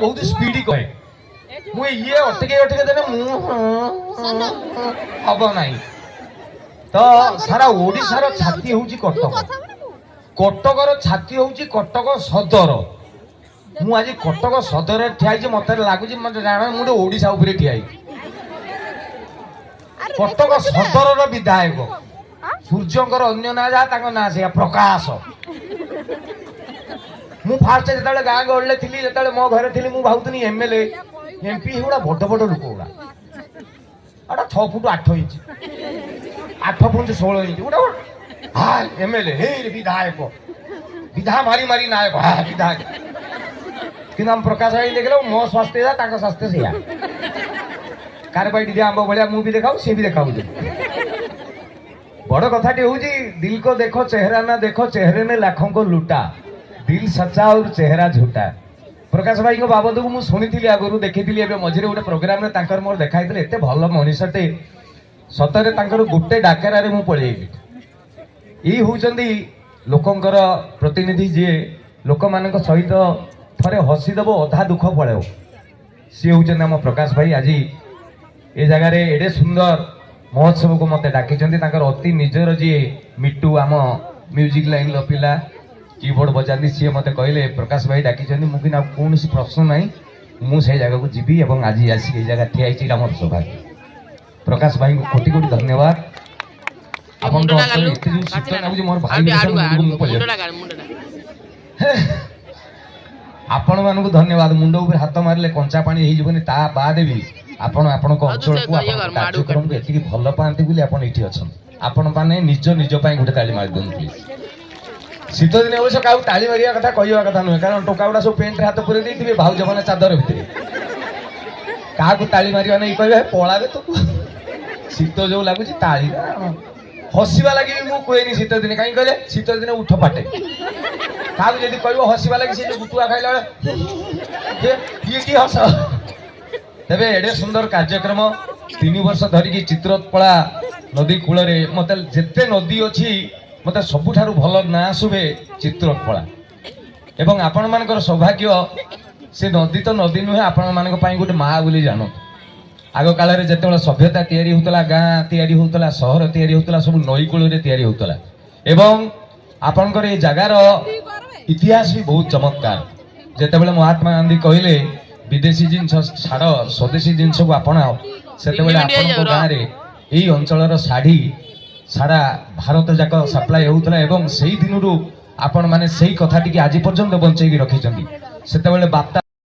बहुत स्पीड कहे मु ये अटके अटके देने हम ना तो सारा ओडिशार छाती हूँ कटक कटकर छाती हूँ कटक सदर मु आज कटक सदर ठिया मत लगुच जाना मुझे ओडिशा उपरे ठिया कटक सदर विधायक सूर्यंकर अन्य ना जा ना से प्रकाश मु फास्ट जो गाँ गहले थी जो मो घर थी मुझे भावुनी एमएलए एमपी गुड़ा बड़ बड़ लोक गुड़ा 6 फुट 8 इंच 8 फुट 16 इंच गोटे हाँ एमएलए हे विधायक विधा मारी मारी नायक हाँ विधायक कि प्रकाश भाई देख मो स्वास्थ्य जा स्वास्थ्य से कारबाई दिया आंब भाया मुझे देखा सी भी देखा बड़ कथाटी हूँ दिल को देखो चेहरा ना देखो चेहरे ने लाखों को लूटा दिल सच्चा और चेहरा झूठा प्रकाश भाई को बाबद को मुझे शुणी आगुरी देखी मझे गोटे प्रोग्राम मोर देखाई एत भल मनीषटे सतरे गोटे डाकेरा मुझे पलैली ये हूँ लोकंर प्रतिनिधि जी लोक मान सहित थरे हसीदेव अधा दुख पलैब सी हूँ आम प्रकाश भाई आज ये जगार एडे सुंदर महोत्सव को मत डाकी अति निजर जी मिट्टू आम म्यूजिक लाइन पिला कीबोर्ड बजाती सी मत कहले प्रकाश भाई डाकी मुझे कौन प्रश्न ना मुझे जगह को जीवी और आज आसिक ये जगह ठिया मोर सौभाग्य प्रकाश भाई को कोटि कोटि धन्यवाद मोर भाई आपण मानक धन्यवाद मुंड उपर हाथ मारे कंचा पानी होनी ता बाद भी आपण आपण अंचल को कार्यक्रम को एति भल पाती बोली आपण ये अच्छा आपण मैंने निज निज गोटे ताली मारी दिखाँ प्लीज शीत दिन अवश्य क्या ताली मारिया कथा कहवा कथा नुहे कारण टोका गुड़ा सब पेंट हाथ पूरे देते भाउज मैंने चादर भितर क्या ताली मारिया नहीं कह पलावे तो शीत जो लगुच ताली हसवा लगे मुझे कहेनी शीत दिन कहीं कहले शीत दिन उठ पाटे क्या जब कह हसवा लगे सी गुटुआ खाइला ये कि हस तेरे एडे सुंदर कार्यक्रम 3 वर्ष धरिकी चित्रोत्पला नदी कूल मत जिते नदी अच्छी मत सबुठारु भल ना शुभे चित्रोत्पला एवं आपण मानकर सौभाग्य से नदी तो नदी नुहे आपण मानक पई गोटे माँ बोली जानो आग काल जिते सभ्यता तैयारी होतला गाँ तैयारी होतला सहर तैयारी होतला सब नई कूल तैयारी होतला एवं आपणकर ये जगार इतिहास भी बहुत चमत्कार जितेबाला महात्मा गांधी कहले विदेशी जिनस छाड़ स्वदेशी जिनस को आपणाओ से गाँव में यही अंचल शाढ़ी सारा भारत जाक सप्लाई होता एवं से दिन आपण मैंने से कथा आज पर्यंत बंचेगी रखी से बार्ता